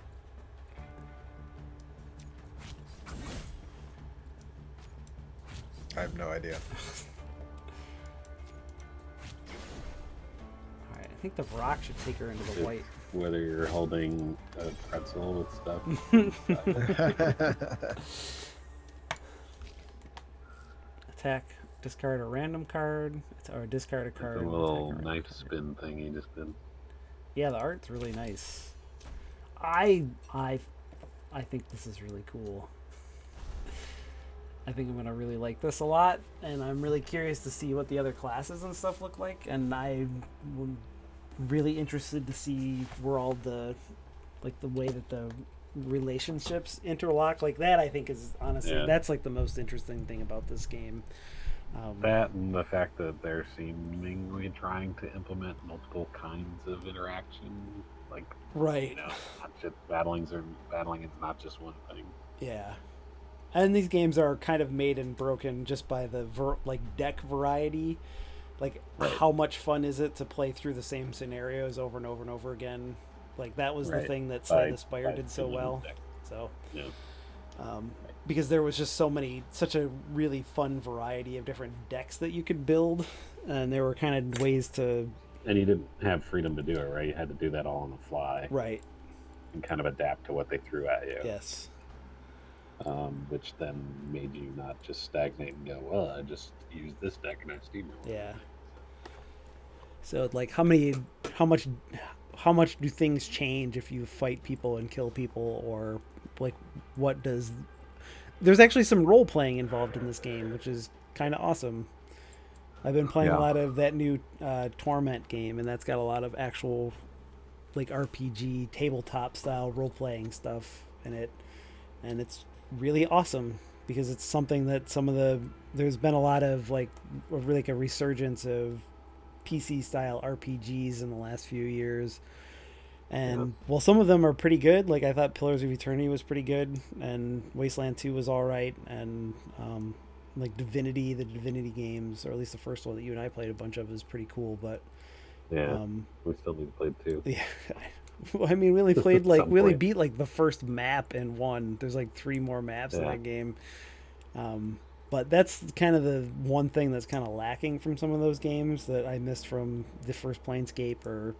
I have no idea. Alright, I think the Vrock should take her into the white. Whether you're holding a pretzel with stuff. Attack, discard a random card, or discard a card. The little knife spin thing you just did. Yeah, the art's really nice. I think this is really cool. I think I'm gonna really like this a lot, and I'm really curious to see what the other classes and stuff look like, and I'm really interested to see where all the, like, the way that the relationships interlock like that. I think is honestly that's like the most interesting thing about this game. That and the fact that they're seemingly trying to implement multiple kinds of interaction, like right, you know, not just battling is not just one thing. Yeah. And these games are kind of made and broken just by the deck variety. Like, how much fun is it to play through the same scenarios over and over and over again? Like, that was the thing that Slay the Spire did so well. So, because there was just such a really fun variety of different decks that you could build, and there were kind of ways to. And you didn't have freedom to do it, right? You had to do that all on the fly. Right. And kind of adapt to what they threw at you. Yes. Which then made you not just stagnate and go, well, I just used this deck and I steamrolled. Yeah. So like how much do things change if you fight people and kill people, or like what does there's actually some role playing involved in this game, which is kind of awesome. I've been playing a lot of that new Torment game, and that's got a lot of actual like RPG tabletop style role playing stuff in it, and it's really awesome because it's something that there's been a lot of like a resurgence of PC style RPGs in the last few years, and well, some of them are pretty good. Like I thought Pillars of Eternity was pretty good, and Wasteland 2 was all right, and like the Divinity games, or at least the first one that you and I played a bunch of, is pretty cool. But we still need to play 2. Yeah. I mean, we only played we only beat like the first map in one. There's like 3 more maps in that game. But that's kind of the one thing that's kind of lacking from some of those games that I missed from the first Planescape or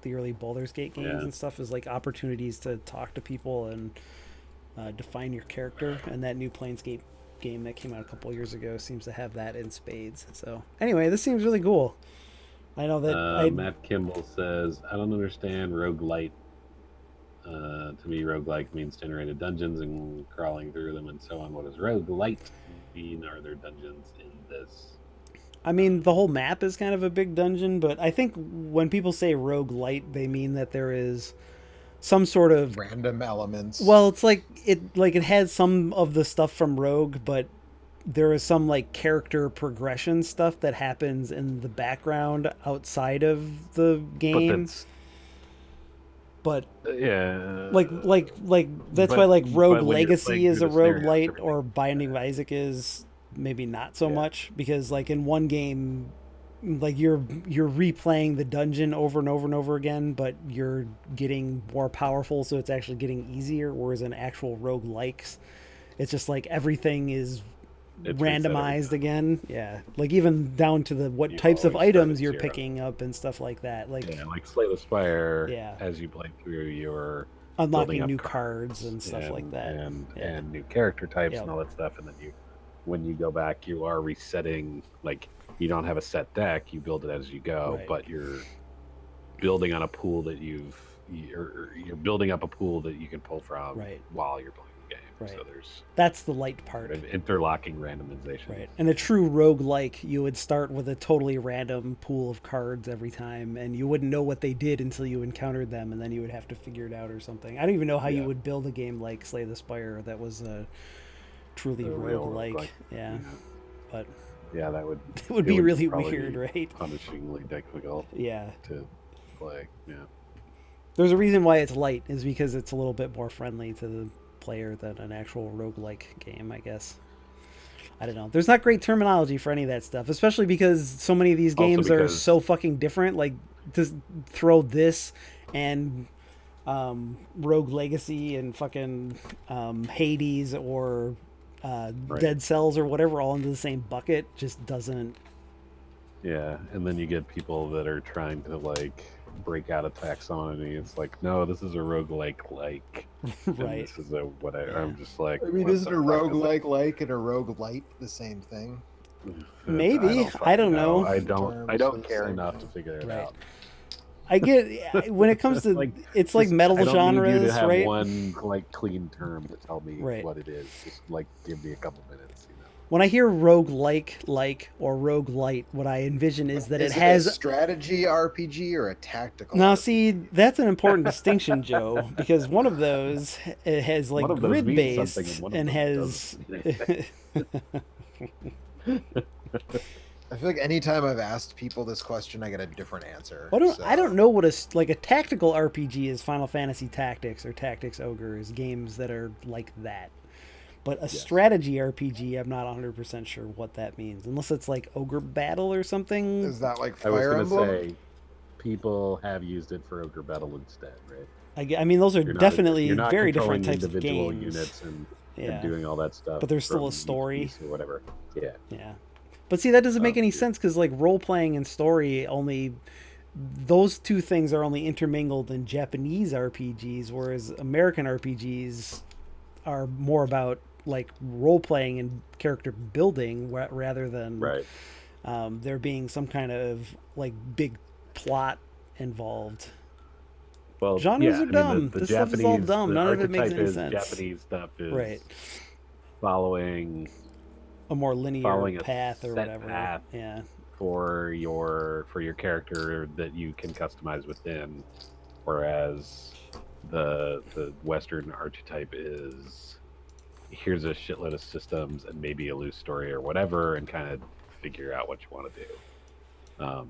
the early Baldur's Gate games and stuff, is like opportunities to talk to people and define your character. And that new Planescape game that came out a couple years ago seems to have that in spades. So anyway, this seems really cool. I know that Matt Kimball says, I don't understand roguelite. To me, roguelike means generated dungeons and crawling through them and so on. What does roguelite mean? Are there dungeons in this? I mean, the whole map is kind of a big dungeon, but I think when people say roguelite, they mean that there is some sort of random elements. Well, it's like it has some of the stuff from Rogue, but there is some like character progression stuff that happens in the background outside of the game. But like that's why like Rogue Legacy is a roguelite, or Binding of Isaac is maybe not so much, because like in one game, like you're replaying the dungeon over and over and over again, but you're getting more powerful, so it's actually getting easier. Whereas in actual roguelikes, it's just like everything is randomized again. Like even down to the what types of items you're picking up and stuff like that. Like like Slay the Spire. As you play through, you're unlocking new cards and stuff like that, and new character types and all that stuff. And then when you go back, you are resetting. Like you don't have a set deck; you build it as you go. But you're building on a pool that you're building up a pool that you can pull from while you're playing. So that's the light part. Of interlocking randomization. Right. And a true roguelike, you would start with a totally random pool of cards every time, and you wouldn't know what they did until you encountered them, and then you would have to figure it out or something. I don't even know how you would build a game like Slay the Spire that was a truly roguelike. But that would it would be really weird, right? Punishingly difficult. To play. There's a reason why it's light, is because it's a little bit more friendly to the player than an actual roguelike game, I guess. I don't know. There's not great terminology for any of that stuff, especially because so many of these games are so fucking different. Like, just throw this and Rogue Legacy and fucking Hades or Dead Cells or whatever all into the same bucket just doesn't. And then you get people that are trying to like break out a taxonomy. It's like, no, this is a roguelike like right. This is a I'm just like, I mean, isn't a roguelike like and a roguelite the same thing? Maybe. I don't know. I don't care enough to figure it out. I get when it comes to like, it's like metal genres, need you to have right? One like clean term to tell me what it is. Just like give me a couple minutes. When I hear roguelike or roguelite, what I envision is that it has a strategy RPG or a tactical. Now, RPG? see, that's an important distinction, Joe, because one of those it has like grid based and has. I feel like anytime I've asked people this question, I get a different answer. I don't know what a tactical RPG is. Final Fantasy Tactics or Tactics Ogre is games that are like that. But a strategy RPG, I'm not 100% sure what that means. Unless it's like Ogre Battle or something. Is that like Fire Emblem? I was going to say, people have used it for Ogre Battle instead, right? I mean, those are definitely very different types of individual games. Units and and doing all that stuff. But there's still from a each story piece or whatever. Yeah. Yeah. But see, that doesn't make any sense because like role playing and story only those two things are only intermingled in Japanese RPGs, whereas American RPGs are more about like role playing and character building rather than Right. there being some kind of like big plot involved. Well, Genres yeah, are dumb. The This Japanese, stuff is all dumb. the None of it makes archetype any is sense. Japanese stuff is Right. following A more linear a path or set whatever. path Yeah. for your character that you can customize within, whereas the Western archetype is here's a shitload of systems and maybe a loose story or whatever, and kind of figure out what you want to do.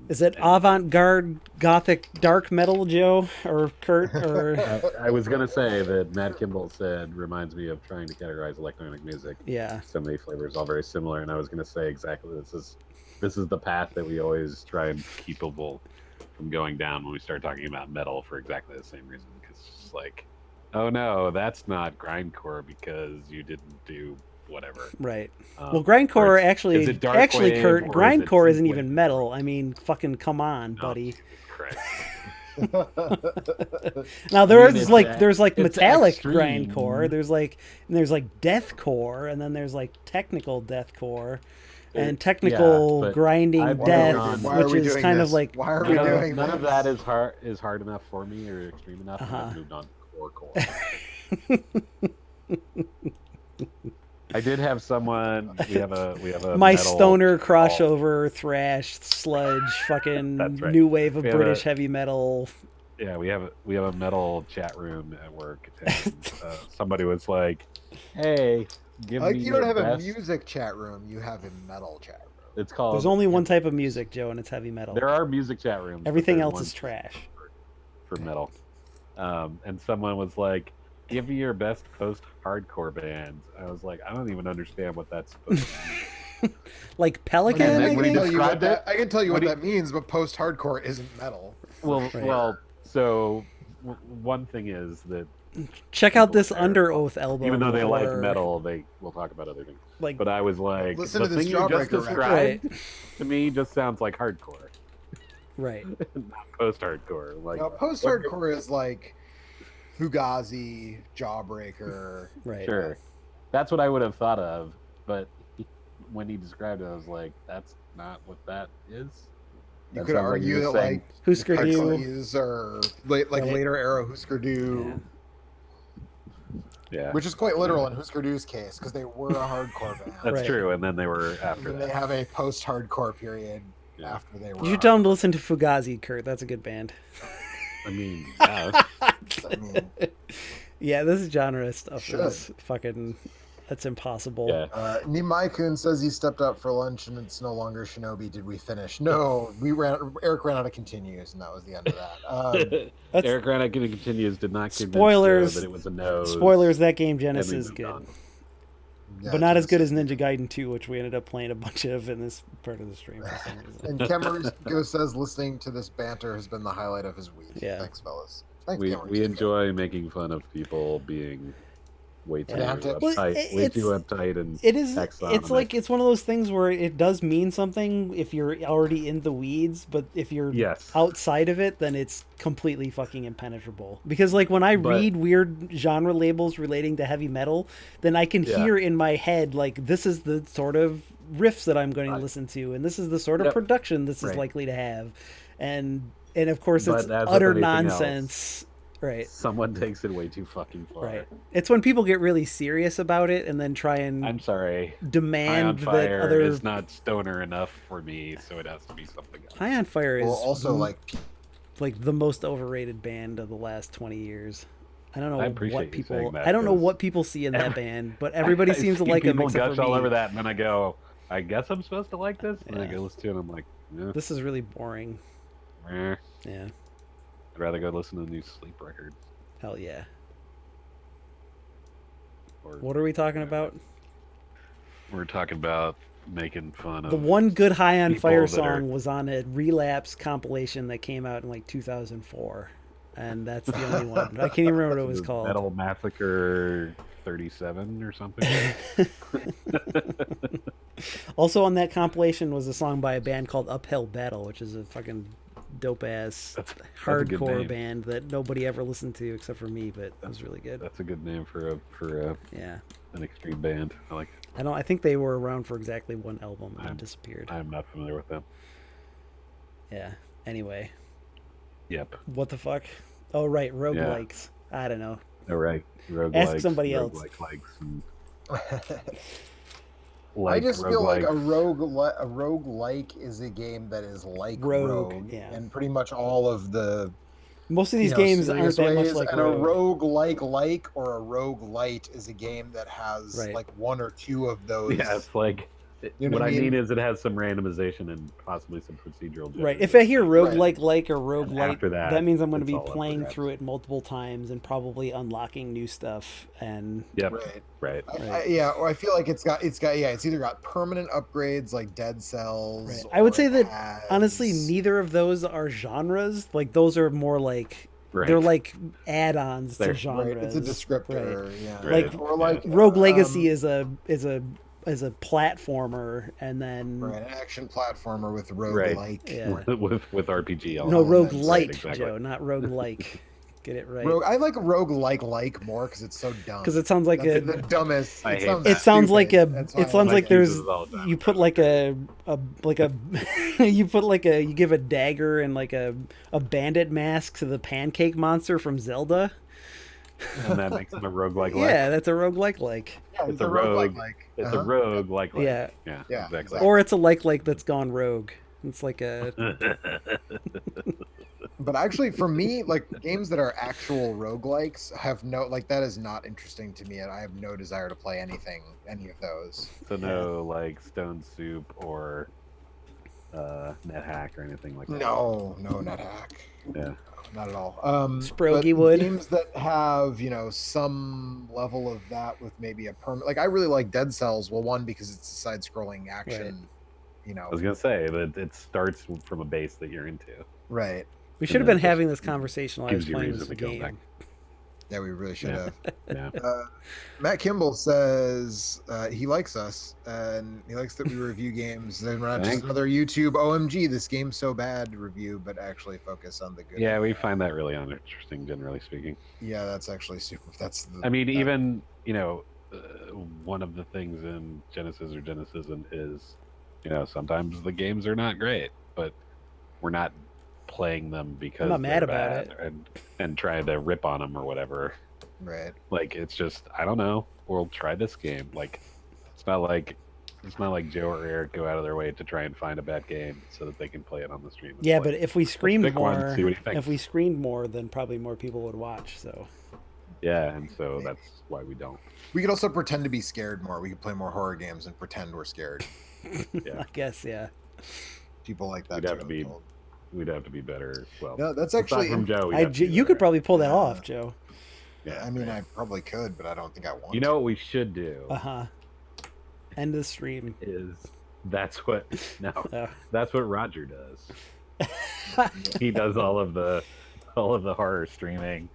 Is it avant-garde gothic dark metal, Joe or Kurt? Or I was gonna say that Matt Kimball said reminds me of trying to categorize electronic music. Yeah. So many flavors, all very similar, and I was gonna say exactly this is the path that we always try and keep people from going down when we start talking about metal for exactly the same reason. Because it's just like, oh no, that's not grindcore because you didn't do whatever. Right. Well, grindcore actually, Kurt, grindcore isn't even metal. I mean, fucking come on, buddy. Correct. Now there's like metallic extreme. grindcore. There's like deathcore, and then there's like technical deathcore, and technical grinding death, which is kind of like why are we doing none of that is hard enough for me or extreme enough. And I've moved on to core. I did have someone. We have a my metal stoner crossover thrash sludge fucking right. new wave of British heavy metal. Yeah, we have a metal chat room at work, and somebody was like, "Hey, give me." You don't have best. a music chat room; you have a metal chat room. It's called. There's only one type of music, Joe, and it's heavy metal. There are music chat rooms. Everything else is trash for metal. And someone was like, "Give me your best post-hardcore bands." I was like, "I don't even understand what that's supposed to mean." Like Pelican, I think. I can tell you what that means, but post-hardcore isn't metal. Well, so one thing is that check out this Under Oath album. Even though they like metal, they will talk about other things. Like, but I was like, listen the to this thing you just described to me just sounds like hardcore. Right. Not post-hardcore. Like post-hardcore is like Fugazi, Jawbreaker. Right. Sure. That's what I would have thought of, but when he described it, I was like, that's not what that is. You could argue that like Husker Du or later era Husker Du. Yeah. Which is quite literal in Husker Du's case because they were a hardcore band. That's true, and then they were after and that. They have a post-hardcore period after they were. You should tell them to listen to Fugazi, Kurt. That's a good band. I mean, yeah. Yeah, this genre stuff is fucking. That's impossible. Yeah. Nimai-kun says he stepped out for lunch and it's no longer Shinobi. Did we finish? No, Eric ran out of continues, and that was the end of that. Eric ran out of continues. Did not convince spoilers. Joe that it was a no. Spoilers. That game Genesis is good, yeah, but not as good as Ninja Gaiden 2, which we ended up playing a bunch of in this part of the stream. For some reason. And Cameron says listening to this banter has been the highlight of his week. Yeah. Thanks, fellas. Thanks, we enjoy making fun of people being way too uptight, and it is. It's like it's one of those things where it does mean something if you're already in the weeds, but if you're outside of it, then it's completely fucking impenetrable. Because like when I read weird genre labels relating to heavy metal, then I can hear in my head like this is the sort of riffs that I'm going to listen to, and this is the sort of production this is likely to have, and of course it's utter nonsense. Right. Someone takes it way too fucking far. Right. It's when people get really serious about it and then try and demand that other is not stoner enough for me, so it has to be something else. High on Fire is also like the most overrated band of the last 20 years. I don't know what people that, I don't know what people see in that band, but everybody seems to like them except for me. All over that, and then I go, I guess I'm supposed to like this, and I go listen to it, and I'm like, this is really boring. Yeah. I'd rather go listen to the new Sleep record. Hell yeah. What are we talking about? We're talking about making fun of the one good High on Fire song was on a Relapse compilation that came out in like 2004, and that's the only one. I can't even remember what it was called. Metal Massacre 37 or something. Also on that compilation was a song by a band called Uphill Battle, which is a fucking dope ass That's a good hardcore name. band that nobody ever listened to except for me, but it was really good. That's a good name for Yeah. an extreme band. I like it. I think they were around for exactly one album and then disappeared. I'm not familiar with them. Yeah. Anyway, Yep. what the fuck? Oh right, roguelikes. I don't know. All right. Ask somebody else. I just feel like a roguelikes. roguelike is a game that is like Rogue, yeah. And pretty much all of the most of these games aren't serious that much ways, like and Rogue. a roguelike or a roguelite is a game that has like one or two of those. Yeah, it's like what I mean is it has some randomization and possibly some procedural. Right. If I hear roguelike like or roguelite, after that means I'm going to it's be all up for playing grabs. through it multiple times and probably unlocking new stuff. And Yep. Right. Right. Yeah, or I feel like it's either got permanent upgrades like Dead Cells. Right. I would say that has... honestly, neither of those are genres. Like those are more like they're like add-ons to genres. Right. It's a descriptor. Right. Yeah. Like or like Rogue Legacy is a platformer, and then an action platformer with roguelike. Yeah. with RPG. No, roguelite, right, exactly. Joe, not roguelike. Get it right. I like roguelike more because it's so dumb. Because it sounds like the dumbest. It sounds like there's you put like a you give a dagger and like a bandit mask to the pancake monster from Zelda. And that makes him a roguelike. Yeah, that's a roguelike like. Yeah, it's a rogue. It's a rogue like. Yeah. Yeah. Exactly. Or it's a like that's gone rogue. It's like a. But actually, for me, like games that are actual roguelikes have that is not interesting to me, and I have no desire to play any of those. So no like Stone Soup or NetHack or anything like that. No NetHack. Yeah. Not at all. Sproggy but would. Games that have some level of that with maybe a permanent. Like I really like Dead Cells. Well, one because it's a side-scrolling action. Right. I was gonna say that it starts from a base that you're into. Right. We should have been having this conversation while I was playing this back. game. Yeah, we really should have. Yeah. Matt Kimball says he likes us and he likes that we review games. Then we're not just another YouTube OMG, this game's so bad review, but actually focus on the good. Yeah, we find that really uninteresting, generally speaking. Yeah, that's actually super. Even one of the things in Genesis or Genesism is, sometimes the games are not great, but we're not playing them because I'm not mad about it and trying to rip on them or whatever. Right. Like it's just I don't know. We'll try this game. Like it's not like Joe or Eric go out of their way to try and find a bad game so that they can play it on the stream. Yeah, but if we screamed more, then probably more people would watch. So. Yeah, and so that's why we don't. We could also pretend to be scared more. We could play more horror games and pretend we're scared. Yeah. I guess, yeah. People like that. We'd have to be better. Well, no, that's actually from Joe. You could probably pull that off, Joe. Yeah, I mean, I probably could, but I don't think I want. You know what we should do? End of the stream. That's what Roger does. He does all of the horror streaming.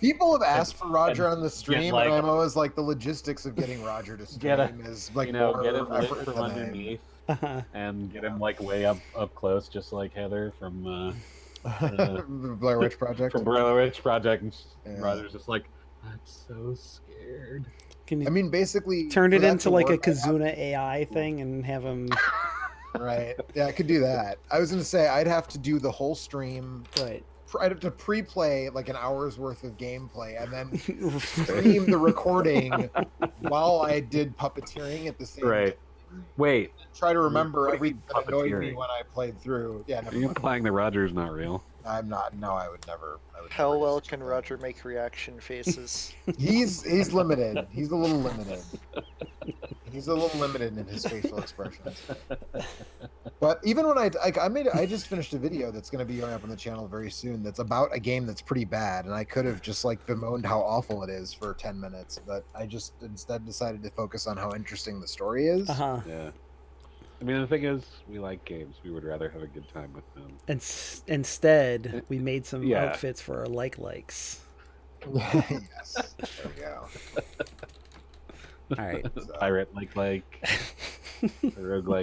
People have asked for Roger on the stream, and I'm always like, the logistics of getting Roger to stream is like get him lit from underneath. And get him like way up close, just like Heather from Blair Witch Project. From Blair Witch Project, and Roger's just like, I'm so scared. Basically, turn it into like a Kazuna AI thing and have him. Right. Yeah, I could do that. I was gonna say I'd have to do the whole stream. Right. I'd have to pre-play like an hour's worth of gameplay and then stream the recording while I did puppeteering at the same time. Wait. Try to remember everything that annoyed me when I played through. Yeah. Are you implying that Roger's not real? I'm not. No, I would never. How well can Roger make reaction faces? He's limited. He's a little limited. He's a little limited in his facial expressions. But even when I just finished a video that's going to be going up on the channel very soon. That's about a game that's pretty bad, and I could have just like bemoaned how awful it is for 10 minutes, but I just instead decided to focus on how interesting the story is. Yeah. I mean, the thing is, we like games. We would rather have a good time with them. And instead, we made some outfits for our likes. Yes. There we go. All right. So, Pirate like, roguelike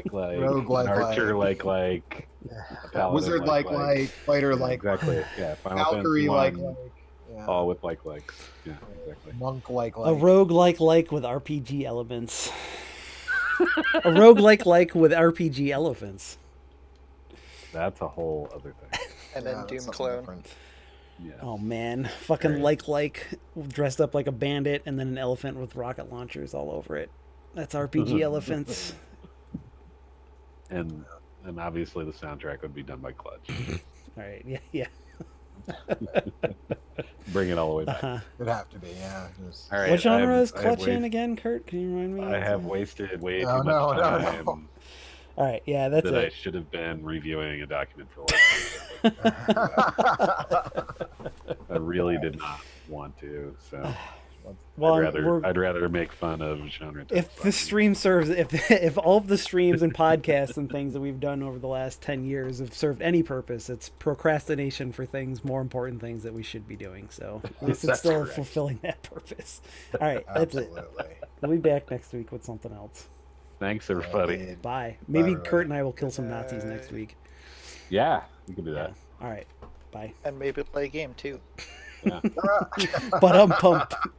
Roguelike archer like. like, Yeah. Wizard like, fighter yeah, like, exactly. Yeah, Final Valkyrie Fantasy like, One, yeah. all with likes. Yeah, exactly. Monk like. A roguelike with RPG elements. A roguelike with RPG elephants. That's a whole other thing. And Yeah, then that's Doom something clone. different. Yeah. Oh man, fucking Right. like dressed up like a bandit and then an elephant with rocket launchers all over it. That's RPG elephants. And obviously the soundtrack would be done by Clutch. All right, yeah. Bring it all the way back. It'd have to be, yeah. All right. What genre is I have Clutch in again, Kurt? Can you remind me? I have wasted way Oh, too much no, no, time no. All right, yeah, that's that I it. should have been reviewing a document for I really did not want to. So Well, I'd rather make fun of genre. if the stream serves, if all of the streams and podcasts and things that we've done over the last 10 years have served any purpose, it's procrastination for things, more important things that we should be doing. So at least it's That's still correct. fulfilling that purpose. All right, that's it. Absolutely. We'll be back next week with something else. Thanks, everybody. Indeed. Bye. Maybe everybody. Kurt and I will kill some Nazis next week. Yeah, we can do that. All right. Bye. And maybe play a game too. Yeah. But I'm pumped.